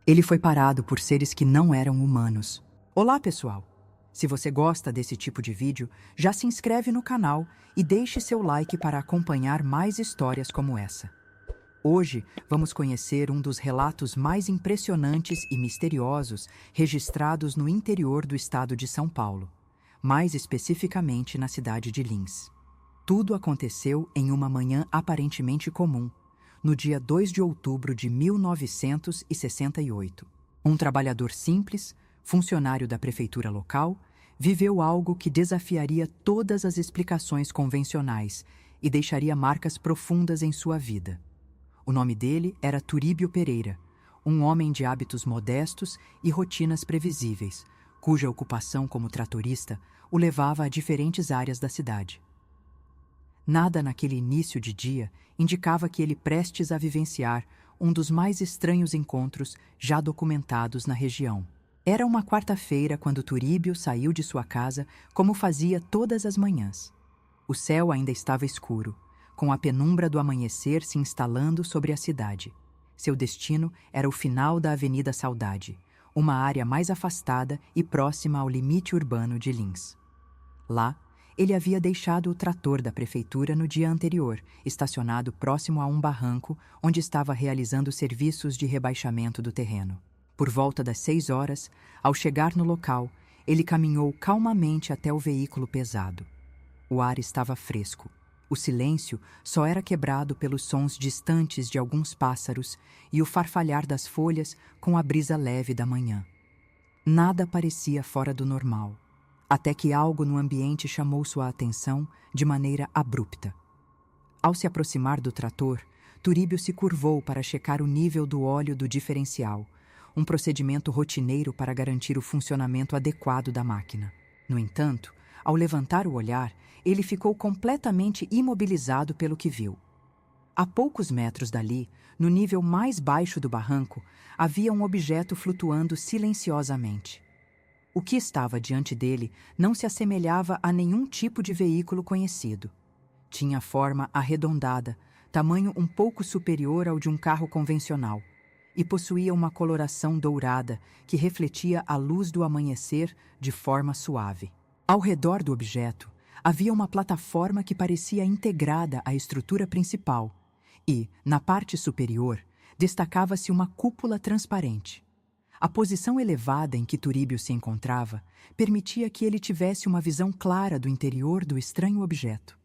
Ele foi parado por seres que não eram humanos. Olá, pessoal! Se você gosta desse tipo de vídeo, já se inscreve no canal e deixe seu like para acompanhar mais histórias como essa. Hoje, vamos conhecer um dos relatos mais impressionantes e misteriosos registrados no interior do estado de São Paulo, mais especificamente na cidade de Lins. Tudo aconteceu em uma manhã aparentemente comum, no dia 2 de outubro de 1968. Um trabalhador simples, funcionário da prefeitura local, viveu algo que desafiaria todas as explicações convencionais e deixaria marcas profundas em sua vida. O nome dele era Turíbio Pereira, um homem de hábitos modestos e rotinas previsíveis, cuja ocupação como tratorista o levava a diferentes áreas da cidade. Nada naquele início de dia indicava que ele prestes a vivenciar um dos mais estranhos encontros já documentados na região. Era uma quarta-feira quando Turíbio saiu de sua casa como fazia todas as manhãs. O céu ainda estava escuro, com a penumbra do amanhecer se instalando sobre a cidade. Seu destino era o final da Avenida Saudade, uma área mais afastada e próxima ao limite urbano de Lins. Lá, ele havia deixado o trator da prefeitura no dia anterior, estacionado próximo a um barranco onde estava realizando serviços de rebaixamento do terreno. Por volta das 6 horas, ao chegar no local, ele caminhou calmamente até o veículo pesado. O ar estava fresco. O silêncio só era quebrado pelos sons distantes de alguns pássaros e o farfalhar das folhas com a brisa leve da manhã. Nada parecia fora do normal, até que algo no ambiente chamou sua atenção de maneira abrupta. Ao se aproximar do trator, Turíbio se curvou para checar o nível do óleo do diferencial, um procedimento rotineiro para garantir o funcionamento adequado da máquina. No entanto, ao levantar o olhar, ele ficou completamente imobilizado pelo que viu. A poucos metros dali, no nível mais baixo do barranco, havia um objeto flutuando silenciosamente. O que estava diante dele não se assemelhava a nenhum tipo de veículo conhecido. Tinha forma arredondada, tamanho um pouco superior ao de um carro convencional, e possuía uma coloração dourada que refletia a luz do amanhecer de forma suave. Ao redor do objeto, havia uma plataforma que parecia integrada à estrutura principal e, na parte superior, destacava-se uma cúpula transparente. A posição elevada em que Turíbio se encontrava permitia que ele tivesse uma visão clara do interior do estranho objeto.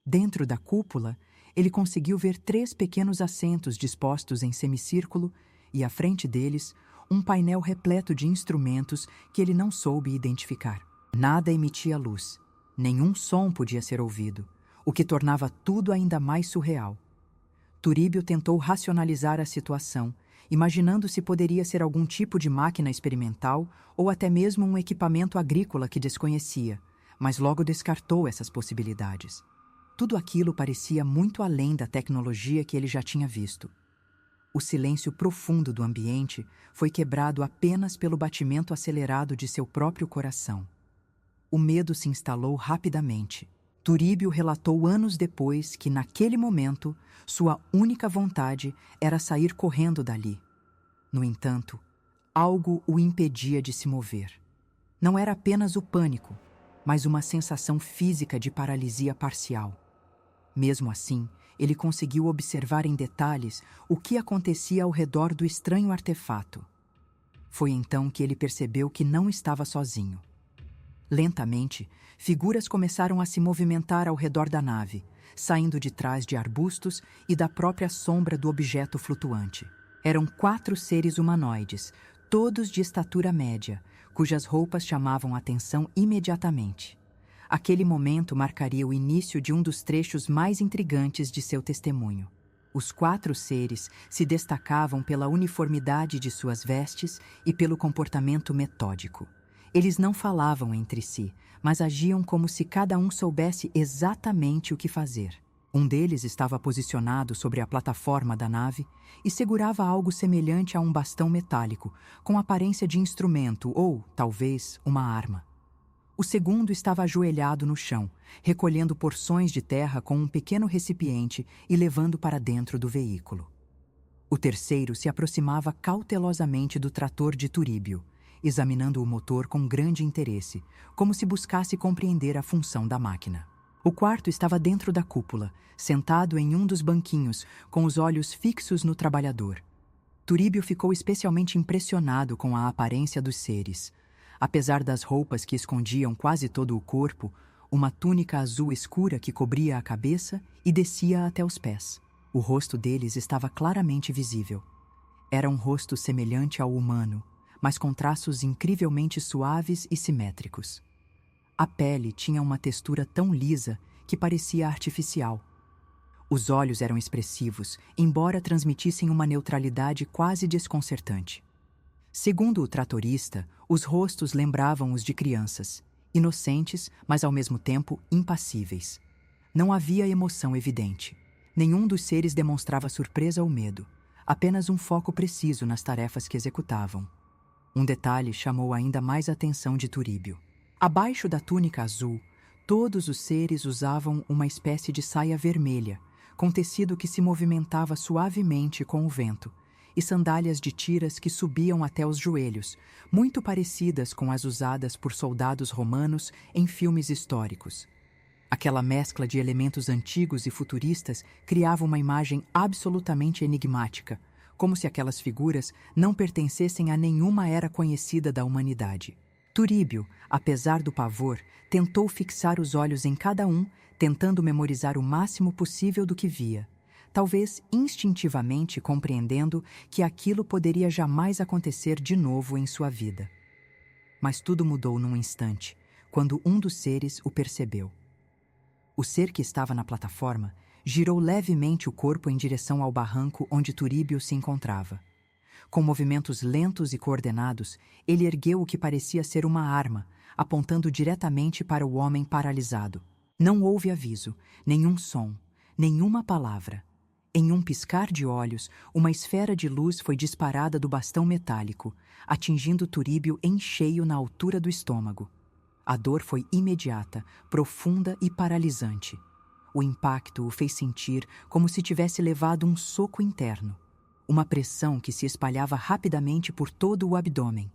Dentro da cúpula, ele conseguiu ver 3 pequenos assentos dispostos em semicírculo e, à frente deles, um painel repleto de instrumentos que ele não soube identificar. Nada emitia luz, nenhum som podia ser ouvido, o que tornava tudo ainda mais surreal. Turíbio tentou racionalizar a situação, imaginando se poderia ser algum tipo de máquina experimental ou até mesmo um equipamento agrícola que desconhecia, mas logo descartou essas possibilidades. Tudo aquilo parecia muito além da tecnologia que ele já tinha visto. O silêncio profundo do ambiente foi quebrado apenas pelo batimento acelerado de seu próprio coração. O medo se instalou rapidamente. Turíbio relatou anos depois que, naquele momento, sua única vontade era sair correndo dali. No entanto, algo o impedia de se mover. Não era apenas o pânico, mas uma sensação física de paralisia parcial. Mesmo assim, ele conseguiu observar em detalhes o que acontecia ao redor do estranho artefato. Foi então que ele percebeu que não estava sozinho. Lentamente, figuras começaram a se movimentar ao redor da nave, saindo de trás de arbustos e da própria sombra do objeto flutuante. Eram 4 seres humanoides, todos de estatura média, cujas roupas chamavam a atenção imediatamente. Aquele momento marcaria o início de um dos trechos mais intrigantes de seu testemunho. Os 4 seres se destacavam pela uniformidade de suas vestes e pelo comportamento metódico. Eles não falavam entre si, mas agiam como se cada um soubesse exatamente o que fazer. Um deles estava posicionado sobre a plataforma da nave e segurava algo semelhante a um bastão metálico, com aparência de instrumento ou, talvez, uma arma. O segundo estava ajoelhado no chão, recolhendo porções de terra com um pequeno recipiente e levando para dentro do veículo. O terceiro se aproximava cautelosamente do trator de Turíbio, examinando o motor com grande interesse, como se buscasse compreender a função da máquina. O quarto estava dentro da cúpula, sentado em um dos banquinhos, com os olhos fixos no trabalhador. Turíbio ficou especialmente impressionado com a aparência dos seres. Apesar das roupas que escondiam quase todo o corpo, uma túnica azul escura que cobria a cabeça e descia até os pés. O rosto deles estava claramente visível. Era um rosto semelhante ao humano, mas com traços incrivelmente suaves e simétricos. A pele tinha uma textura tão lisa que parecia artificial. Os olhos eram expressivos, embora transmitissem uma neutralidade quase desconcertante. Segundo o tratorista, os rostos lembravam os de crianças, inocentes, mas ao mesmo tempo impassíveis. Não havia emoção evidente. Nenhum dos seres demonstrava surpresa ou medo, apenas um foco preciso nas tarefas que executavam. Um detalhe chamou ainda mais a atenção de Turíbio. Abaixo da túnica azul, todos os seres usavam uma espécie de saia vermelha, com tecido que se movimentava suavemente com o vento, e sandálias de tiras que subiam até os joelhos, muito parecidas com as usadas por soldados romanos em filmes históricos. Aquela mescla de elementos antigos e futuristas criava uma imagem absolutamente enigmática, como se aquelas figuras não pertencessem a nenhuma era conhecida da humanidade. Turíbio, apesar do pavor, tentou fixar os olhos em cada um, tentando memorizar o máximo possível do que via, talvez instintivamente compreendendo que aquilo poderia jamais acontecer de novo em sua vida. Mas tudo mudou num instante, quando um dos seres o percebeu. O ser que estava na plataforma girou levemente o corpo em direção ao barranco onde Turíbio se encontrava. Com movimentos lentos e coordenados, ele ergueu o que parecia ser uma arma, apontando diretamente para o homem paralisado. Não houve aviso, nenhum som, nenhuma palavra. Em um piscar de olhos, uma esfera de luz foi disparada do bastão metálico, atingindo Turíbio em cheio na altura do estômago. A dor foi imediata, profunda e paralisante. O impacto o fez sentir como se tivesse levado um soco interno, uma pressão que se espalhava rapidamente por todo o abdômen.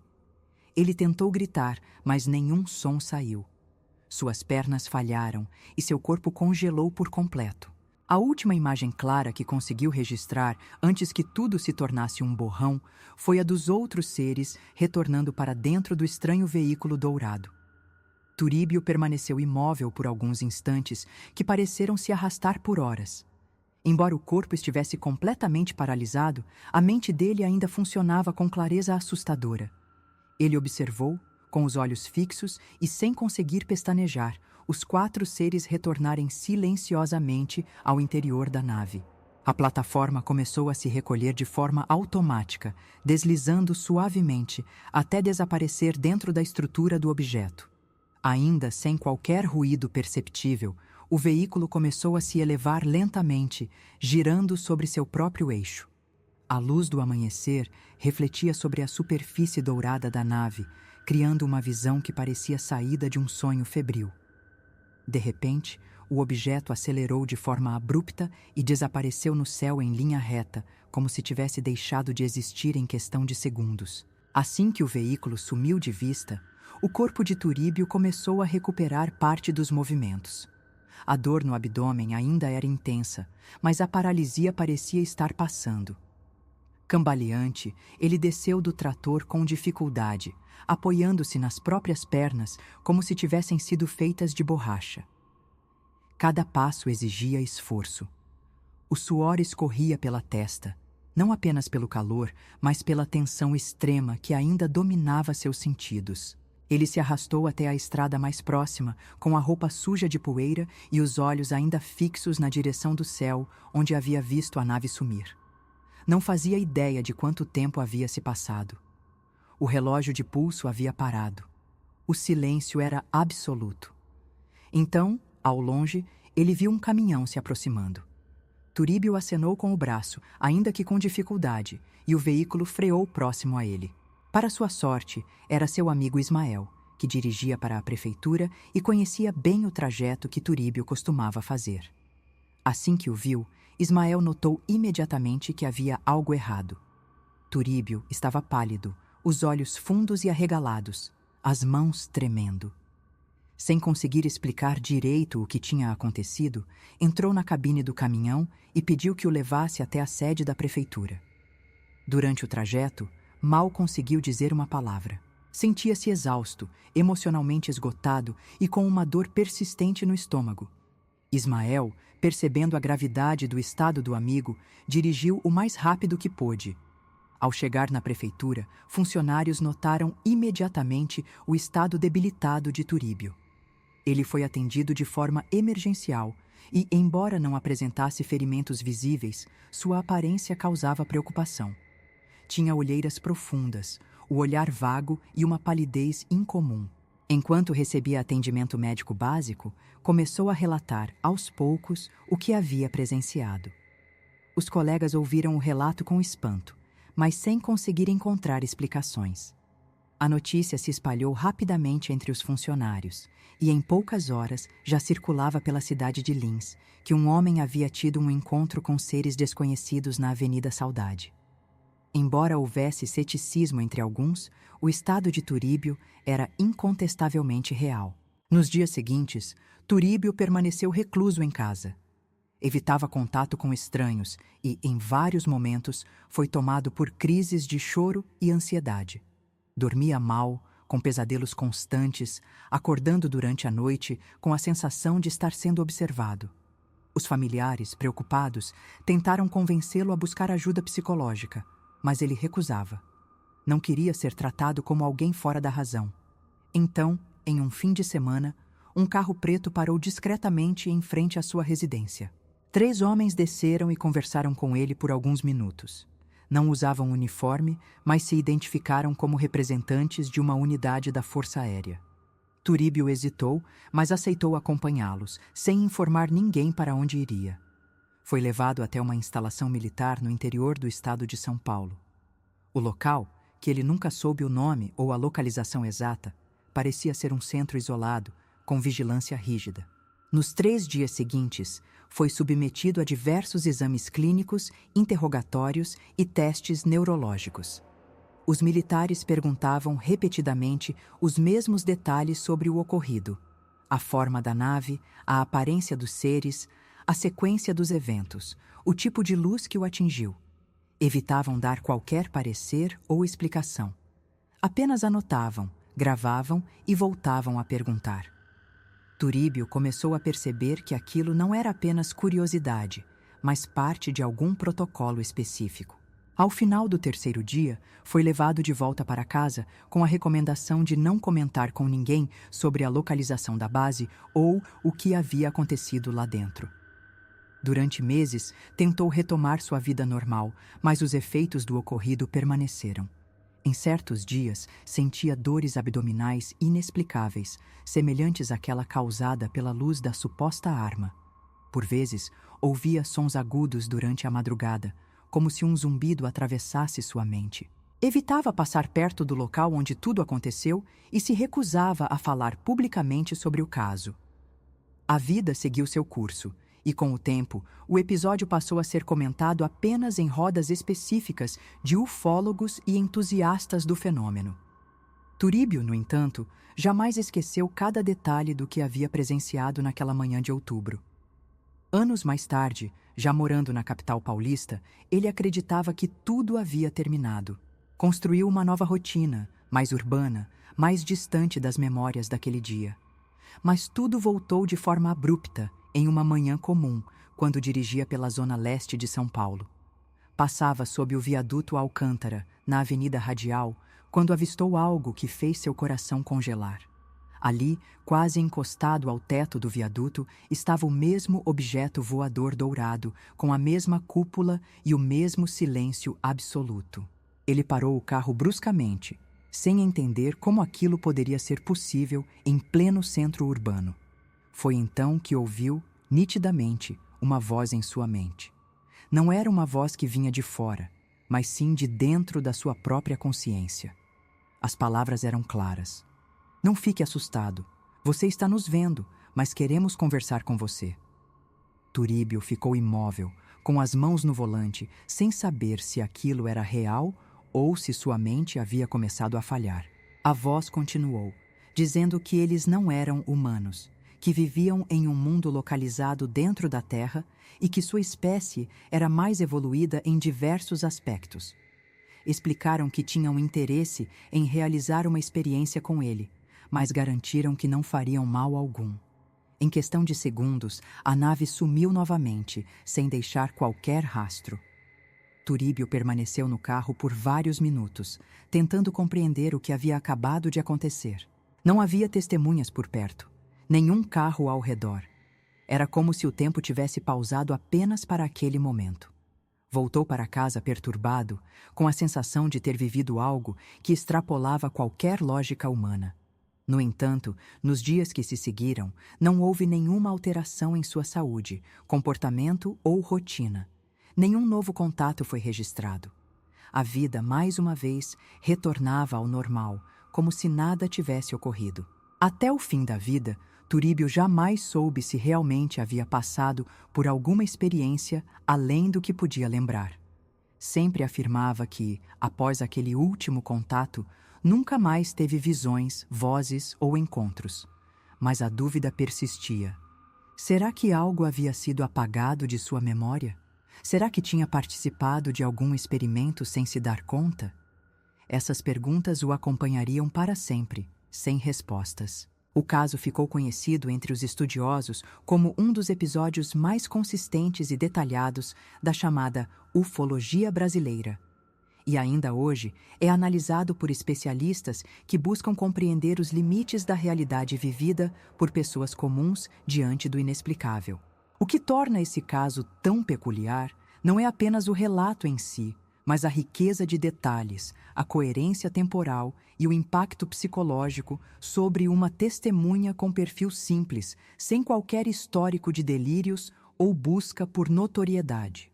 Ele tentou gritar, mas nenhum som saiu. Suas pernas falharam e seu corpo congelou por completo. A última imagem clara que conseguiu registrar, antes que tudo se tornasse um borrão, foi a dos outros seres retornando para dentro do estranho veículo dourado. Turíbio permaneceu imóvel por alguns instantes que pareceram se arrastar por horas. Embora o corpo estivesse completamente paralisado, a mente dele ainda funcionava com clareza assustadora. Ele observou, com os olhos fixos e sem conseguir pestanejar, os 4 seres retornarem silenciosamente ao interior da nave. A plataforma começou a se recolher de forma automática, deslizando suavemente até desaparecer dentro da estrutura do objeto. Ainda sem qualquer ruído perceptível, o veículo começou a se elevar lentamente, girando sobre seu próprio eixo. A luz do amanhecer refletia sobre a superfície dourada da nave, criando uma visão que parecia saída de um sonho febril. De repente, o objeto acelerou de forma abrupta e desapareceu no céu em linha reta, como se tivesse deixado de existir em questão de segundos. Assim que o veículo sumiu de vista, o corpo de Turíbio começou a recuperar parte dos movimentos. A dor no abdômen ainda era intensa, mas a paralisia parecia estar passando. Cambaleante, ele desceu do trator com dificuldade, apoiando-se nas próprias pernas como se tivessem sido feitas de borracha. Cada passo exigia esforço. O suor escorria pela testa, não apenas pelo calor, mas pela tensão extrema que ainda dominava seus sentidos. Ele se arrastou até a estrada mais próxima, com a roupa suja de poeira e os olhos ainda fixos na direção do céu, onde havia visto a nave sumir. Não fazia ideia de quanto tempo havia se passado. O relógio de pulso havia parado. O silêncio era absoluto. Então, ao longe, ele viu um caminhão se aproximando. Turíbio acenou com o braço, ainda que com dificuldade, e o veículo freou próximo a ele. Para sua sorte, era seu amigo Ismael, que dirigia para a prefeitura e conhecia bem o trajeto que Turíbio costumava fazer. Assim que o viu, Ismael notou imediatamente que havia algo errado. Turíbio estava pálido, os olhos fundos e arregalados, as mãos tremendo. Sem conseguir explicar direito o que tinha acontecido, entrou na cabine do caminhão e pediu que o levasse até a sede da prefeitura. Durante o trajeto, mal conseguiu dizer uma palavra. Sentia-se exausto, emocionalmente esgotado e com uma dor persistente no estômago. Ismael, percebendo a gravidade do estado do amigo, dirigiu o mais rápido que pôde. Ao chegar na prefeitura, funcionários notaram imediatamente o estado debilitado de Turíbio. Ele foi atendido de forma emergencial e, embora não apresentasse ferimentos visíveis, sua aparência causava preocupação. Tinha olheiras profundas, o olhar vago e uma palidez incomum. Enquanto recebia atendimento médico básico, começou a relatar, aos poucos, o que havia presenciado. Os colegas ouviram o relato com espanto, mas sem conseguir encontrar explicações. A notícia se espalhou rapidamente entre os funcionários, e em poucas horas já circulava pela cidade de Lins que um homem havia tido um encontro com seres desconhecidos na Avenida Saudade. Embora houvesse ceticismo entre alguns, o estado de Turíbio era incontestavelmente real. Nos dias seguintes, Turíbio permaneceu recluso em casa. Evitava contato com estranhos e, em vários momentos, foi tomado por crises de choro e ansiedade. Dormia mal, com pesadelos constantes, acordando durante a noite com a sensação de estar sendo observado. Os familiares, preocupados, tentaram convencê-lo a buscar ajuda psicológica, mas ele recusava. Não queria ser tratado como alguém fora da razão. Então, em um fim de semana, um carro preto parou discretamente em frente à sua residência. 3 homens desceram e conversaram com ele por alguns minutos. Não usavam uniforme, mas se identificaram como representantes de uma unidade da Força Aérea. Turíbio hesitou, mas aceitou acompanhá-los, sem informar ninguém para onde iria. Foi levado até uma instalação militar no interior do estado de São Paulo. O local, que ele nunca soube o nome ou a localização exata, parecia ser um centro isolado, com vigilância rígida. Nos 3 dias seguintes, foi submetido a diversos exames clínicos, interrogatórios e testes neurológicos. Os militares perguntavam repetidamente os mesmos detalhes sobre o ocorrido: a forma da nave, a aparência dos seres, a sequência dos eventos, o tipo de luz que o atingiu. Evitavam dar qualquer parecer ou explicação. Apenas anotavam, gravavam e voltavam a perguntar. Turíbio começou a perceber que aquilo não era apenas curiosidade, mas parte de algum protocolo específico. Ao final do 3º dia, foi levado de volta para casa com a recomendação de não comentar com ninguém sobre a localização da base ou o que havia acontecido lá dentro. Durante meses, tentou retomar sua vida normal, mas os efeitos do ocorrido permaneceram. Em certos dias, sentia dores abdominais inexplicáveis, semelhantes àquela causada pela luz da suposta arma. Por vezes, ouvia sons agudos durante a madrugada, como se um zumbido atravessasse sua mente. Evitava passar perto do local onde tudo aconteceu e se recusava a falar publicamente sobre o caso. A vida seguiu seu curso, e com o tempo, o episódio passou a ser comentado apenas em rodas específicas de ufólogos e entusiastas do fenômeno. Turíbio, no entanto, jamais esqueceu cada detalhe do que havia presenciado naquela manhã de outubro. Anos mais tarde, já morando na capital paulista, ele acreditava que tudo havia terminado. Construiu uma nova rotina, mais urbana, mais distante das memórias daquele dia. Mas tudo voltou de forma abrupta, em uma manhã comum, quando dirigia pela zona leste de São Paulo. Passava sob o viaduto Alcântara, na Avenida Radial, quando avistou algo que fez seu coração congelar. Ali, quase encostado ao teto do viaduto, estava o mesmo objeto voador dourado, com a mesma cúpula e o mesmo silêncio absoluto. Ele parou o carro bruscamente, sem entender como aquilo poderia ser possível em pleno centro urbano. Foi então que ouviu, nitidamente, uma voz em sua mente. Não era uma voz que vinha de fora, mas sim de dentro da sua própria consciência. As palavras eram claras. Não fique assustado. Você está nos vendo, mas queremos conversar com você. Turíbio ficou imóvel, com as mãos no volante, sem saber se aquilo era real ou se sua mente havia começado a falhar. A voz continuou, dizendo que eles não eram humanos, que viviam em um mundo localizado dentro da Terra e que sua espécie era mais evoluída em diversos aspectos. Explicaram que tinham interesse em realizar uma experiência com ele, mas garantiram que não fariam mal algum. Em questão de segundos, a nave sumiu novamente, sem deixar qualquer rastro. Turíbio permaneceu no carro por vários minutos, tentando compreender o que havia acabado de acontecer. Não havia testemunhas por perto, nenhum carro ao redor. Era como se o tempo tivesse pausado apenas para aquele momento. Voltou para casa perturbado, com a sensação de ter vivido algo que extrapolava qualquer lógica humana. No entanto, nos dias que se seguiram, não houve nenhuma alteração em sua saúde, comportamento ou rotina. Nenhum novo contato foi registrado. A vida, mais uma vez, retornava ao normal, como se nada tivesse ocorrido. Até o fim da vida, Turíbio jamais soube se realmente havia passado por alguma experiência além do que podia lembrar. Sempre afirmava que, após aquele último contato, nunca mais teve visões, vozes ou encontros. Mas a dúvida persistia. Será que algo havia sido apagado de sua memória? Será que tinha participado de algum experimento sem se dar conta? Essas perguntas o acompanhariam para sempre, sem respostas. O caso ficou conhecido entre os estudiosos como um dos episódios mais consistentes e detalhados da chamada ufologia brasileira. E ainda hoje é analisado por especialistas que buscam compreender os limites da realidade vivida por pessoas comuns diante do inexplicável. O que torna esse caso tão peculiar não é apenas o relato em si, mas a riqueza de detalhes, a coerência temporal e o impacto psicológico sobre uma testemunha com perfil simples, sem qualquer histórico de delírios ou busca por notoriedade.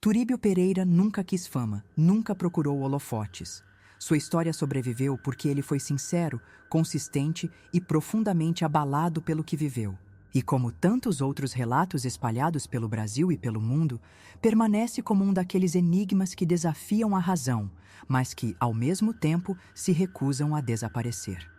Turíbio Pereira nunca quis fama, nunca procurou holofotes. Sua história sobreviveu porque ele foi sincero, consistente e profundamente abalado pelo que viveu. E como tantos outros relatos espalhados pelo Brasil e pelo mundo, permanece como um daqueles enigmas que desafiam a razão, mas que, ao mesmo tempo, se recusam a desaparecer.